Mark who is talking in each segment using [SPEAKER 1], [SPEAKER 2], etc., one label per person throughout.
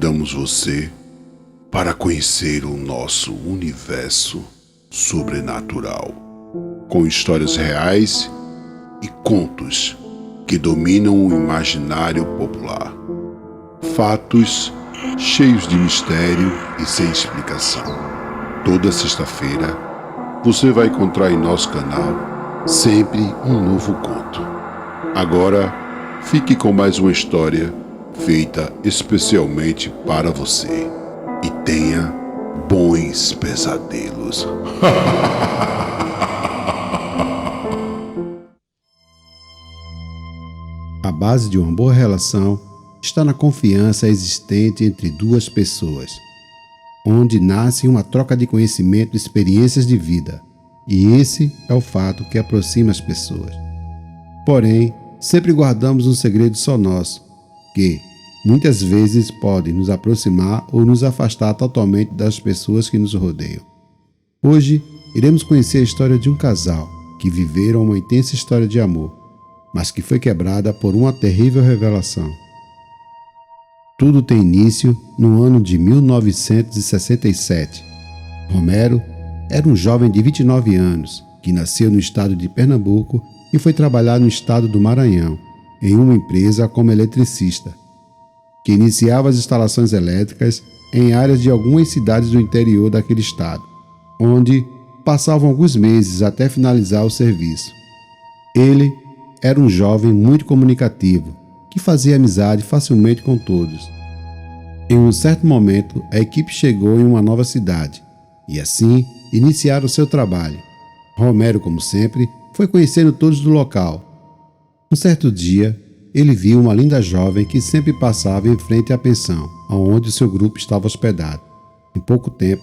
[SPEAKER 1] convidamos você para conhecer o nosso universo sobrenatural, com histórias reais e contos que dominam o imaginário popular. Fatos cheios de mistério e sem explicação. Toda sexta-feira você vai encontrar em nosso canal sempre um novo conto. Agora fique com mais uma história feita especialmente para você e tenha bons pesadelos.
[SPEAKER 2] A base de uma boa relação está na confiança existente entre duas pessoas, onde nasce uma troca de conhecimento e experiências de vida, e esse é o fato que aproxima as pessoas. Porém, sempre guardamos um segredo só nosso, que muitas vezes pode nos aproximar ou nos afastar totalmente das pessoas que nos rodeiam. Hoje, iremos conhecer a história de um casal que viveram uma intensa história de amor, mas que foi quebrada por uma terrível revelação. Tudo tem início no ano de 1967. Romero era um jovem de 29 anos que nasceu no estado de Pernambuco e foi trabalhar no estado do Maranhão, em uma empresa como eletricista, que iniciava as instalações elétricas em áreas de algumas cidades do interior daquele estado, onde passavam alguns meses até finalizar o serviço. Ele era um jovem muito comunicativo, que fazia amizade facilmente com todos. Em um certo momento, a equipe chegou em uma nova cidade, e assim iniciaram seu trabalho. Romero, como sempre, foi conhecendo todos do local. Um certo dia, ele viu uma linda jovem que sempre passava em frente à pensão, onde o seu grupo estava hospedado. Em pouco tempo,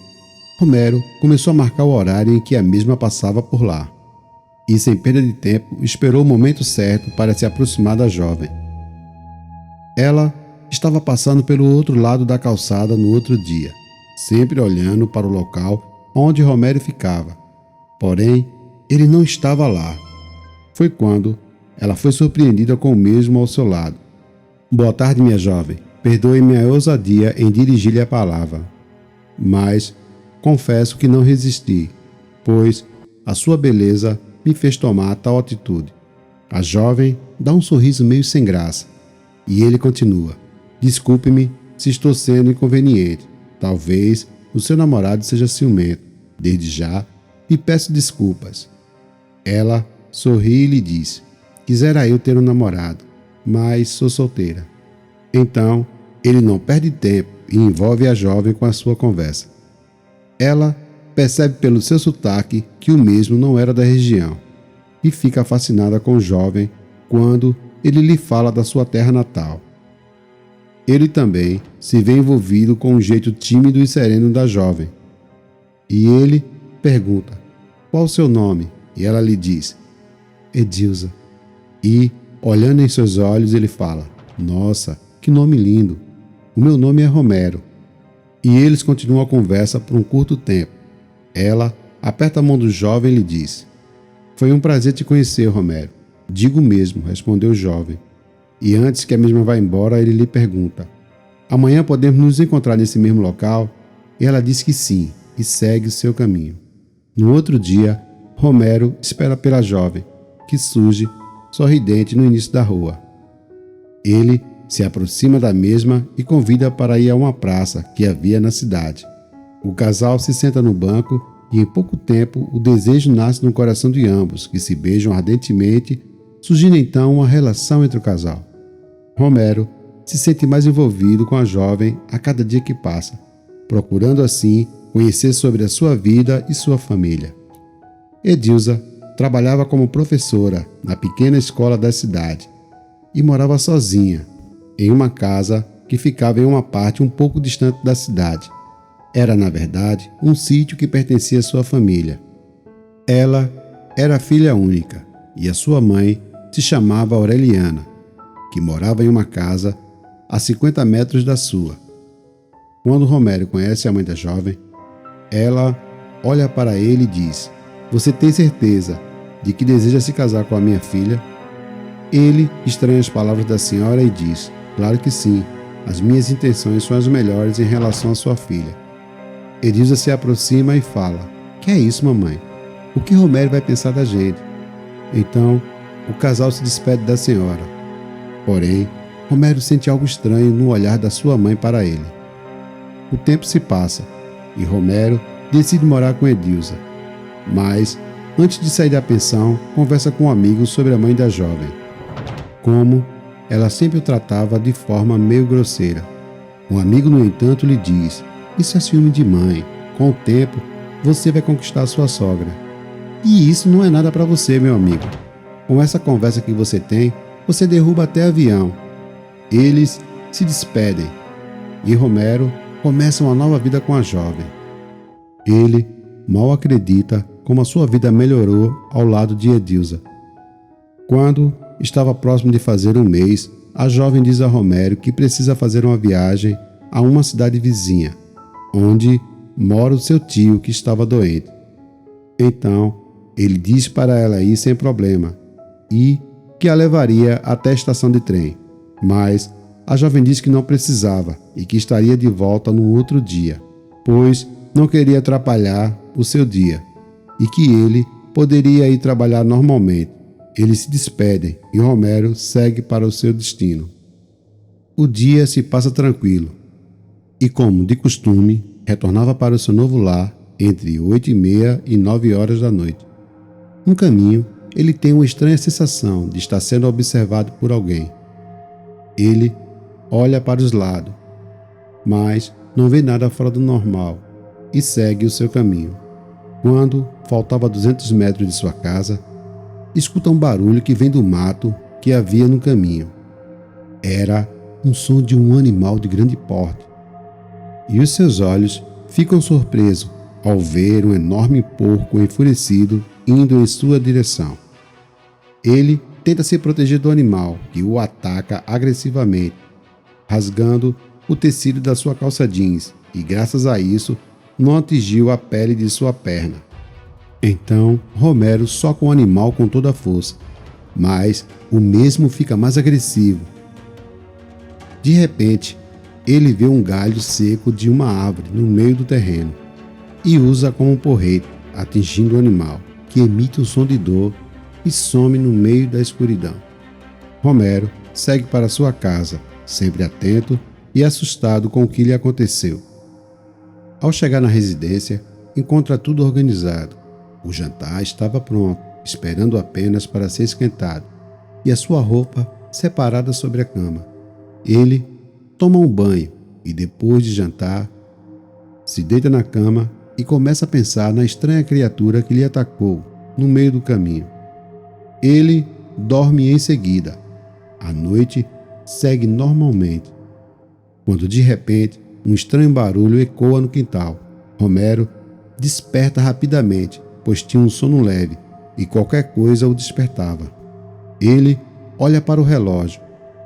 [SPEAKER 2] Romero começou a marcar o horário em que a mesma passava por lá. E, sem perda de tempo, esperou o momento certo para se aproximar da jovem. Ela estava passando pelo outro lado da calçada no outro dia, sempre olhando para o local onde Romero ficava. Porém, ele não estava lá. Foi quando ela foi surpreendida com o mesmo ao seu lado. "Boa tarde, minha jovem. Perdoe minha ousadia em dirigir-lhe a palavra, mas confesso que não resisti, pois a sua beleza me fez tomar tal atitude." A jovem dá um sorriso meio sem graça, e ele continua: "Desculpe-me se estou sendo inconveniente. Talvez o seu namorado seja ciumento. Desde já, lhe peço desculpas." Ela sorri e lhe diz: "Quisera eu ter um namorado, mas sou solteira." Então, ele não perde tempo e envolve a jovem com a sua conversa. Ela percebe pelo seu sotaque que o mesmo não era da região e fica fascinada com o jovem quando ele lhe fala da sua terra natal. Ele também se vê envolvido com o jeito tímido e sereno da jovem. E ele pergunta: "Qual o seu nome?" E ela lhe diz: "Edilza." E, olhando em seus olhos, ele fala: "Nossa, que nome lindo! O meu nome é Romero." E eles continuam a conversa por um curto tempo. Ela aperta a mão do jovem e lhe diz: "Foi um prazer te conhecer, Romero." "Digo mesmo", respondeu o jovem. E antes que a mesma vá embora, ele lhe pergunta: "Amanhã podemos nos encontrar nesse mesmo local?" E ela diz que sim, e segue o seu caminho. No outro dia, Romero espera pela jovem, que surge sorridente no início da rua. Ele se aproxima da mesma e convida para ir a uma praça que havia na cidade. O casal se senta no banco e, em pouco tempo, o desejo nasce no coração de ambos, que se beijam ardentemente, surgindo então uma relação entre o casal. Romero se sente mais envolvido com a jovem a cada dia que passa, procurando assim conhecer sobre a sua vida e sua família. Edilza trabalhava como professora na pequena escola da cidade e morava sozinha, em uma casa que ficava em uma parte um pouco distante da cidade. Era, na verdade, um sítio que pertencia à sua família. Ela era filha única e a sua mãe se chamava Aureliana, que morava em uma casa a 50 metros da sua. Quando Romero conhece a mãe da jovem, ela olha para ele e diz: "Você tem certeza de que deseja se casar com a minha filha?" Ele estranha as palavras da senhora e diz: "Claro que sim. as minhas intenções são as melhores em relação à sua filha. Edilza se aproxima e fala: que é isso, mamãe? O que Romério vai pensar da gente? Então, o casal se despede da senhora. Porém, Romério sente algo estranho no olhar da sua mãe para ele. O tempo se passa e Romério decide morar com Edilza. Mas, antes de sair da pensão, conversa com um amigo sobre a mãe da jovem. Como ela sempre o tratava de forma meio grosseira. Um amigo, no entanto, lhe diz: isso é ciúme de mãe. Com o tempo, você vai conquistar sua sogra. E isso não é nada para você, meu amigo. Com essa conversa que você tem, você derruba até avião. Eles se despedem e Romério começa uma nova vida com a jovem. Ele mal acredita como a sua vida melhorou ao lado de Edilza. Quando estava próximo de fazer um mês, a jovem diz a Romério que precisa fazer uma viagem a uma cidade vizinha, onde mora o seu tio que estava doente. Então, ele diz para ela ir sem problema e que a levaria até a estação de trem. Mas a jovem diz que não precisava e que estaria de volta no outro dia, pois não queria atrapalhar o seu dia e que ele poderia ir trabalhar normalmente. Eles se despedem e Romério segue para o seu destino. O dia se passa tranquilo e, como de costume, retornava para o seu novo lar entre 8h30 e 9 horas da noite. No caminho, ele tem uma estranha sensação de estar sendo observado por alguém. Ele olha para os lados, mas não vê nada fora do normal e segue o seu caminho. Quando faltava 200 metros de sua casa, escuta um barulho que vem do mato que havia no caminho. Era um som de um animal de grande porte. E os seus olhos ficam surpresos ao ver um enorme porco enfurecido indo em sua direção. Ele tenta se proteger do animal, que o ataca agressivamente, rasgando o tecido da sua calça jeans e, graças a isso, não atingiu a pele de sua perna. Então, Romério soca o animal com toda a força, mas o mesmo fica mais agressivo. De repente, ele vê um galho seco de uma árvore no meio do terreno e usa como porrete, atingindo o animal, que emite um som de dor e some no meio da escuridão. Romério segue para sua casa, sempre atento e assustado com o que lhe aconteceu. Ao chegar na residência, encontra tudo organizado. O jantar estava pronto, esperando apenas para ser esquentado, e a sua roupa separada sobre a cama. Ele toma um banho e, depois de jantar, se deita na cama e começa a pensar na estranha criatura que lhe atacou no meio do caminho. Ele dorme em seguida. A noite segue normalmente, quando de repente um estranho barulho ecoa no quintal. Romério desperta rapidamente, pois tinha um sono leve e qualquer coisa o despertava. Ele olha para o relógio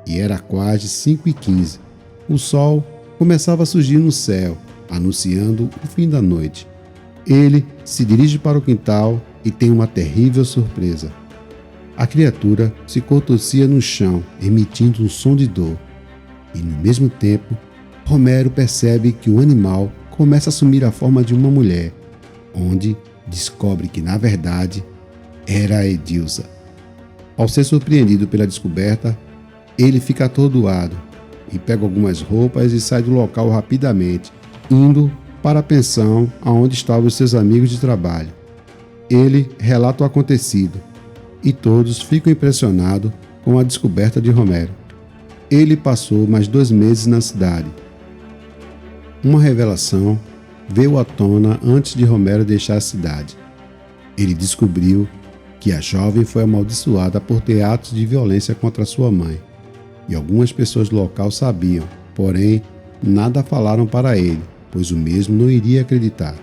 [SPEAKER 2] e era quase 5h15. O sol começava a surgir no céu, anunciando o fim da noite. Ele se dirige para o quintal e tem uma terrível surpresa. A criatura se contorcia no chão, emitindo um som de dor. E, no mesmo tempo, Romério percebe que o animal começa a assumir a forma de uma mulher, onde descobre que, na verdade, era a Edilza. Ao ser surpreendido pela descoberta, ele fica atordoado e pega algumas roupas e sai do local rapidamente, indo para a pensão onde estavam os seus amigos de trabalho. Ele relata o acontecido e todos ficam impressionados com a descoberta de Romério. Ele passou mais 2 meses na cidade. Uma revelação veio à tona antes de Romério deixar a cidade. Ele descobriu que a jovem foi amaldiçoada por ter atos de violência contra sua mãe. E algumas pessoas do local sabiam, porém nada falaram para ele, pois o mesmo não iria acreditar.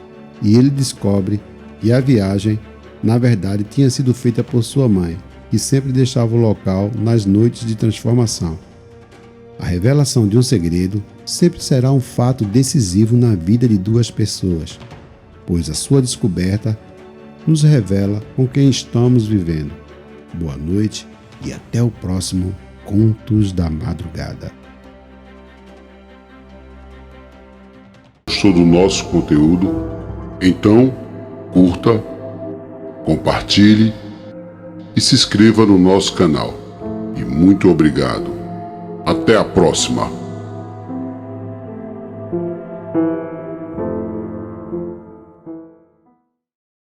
[SPEAKER 2] E ele descobre que a viagem, na verdade, tinha sido feita por sua mãe, que sempre deixava o local nas noites de transformação. A revelação de um segredo sempre será um fato decisivo na vida de 2 pessoas, pois a sua descoberta nos revela com quem estamos vivendo. Boa noite e até o próximo Contos da Madrugada.
[SPEAKER 1] gostou do nosso conteúdo, então curta, compartilhe e se inscreva no nosso canal. E muito obrigado. Até a próxima!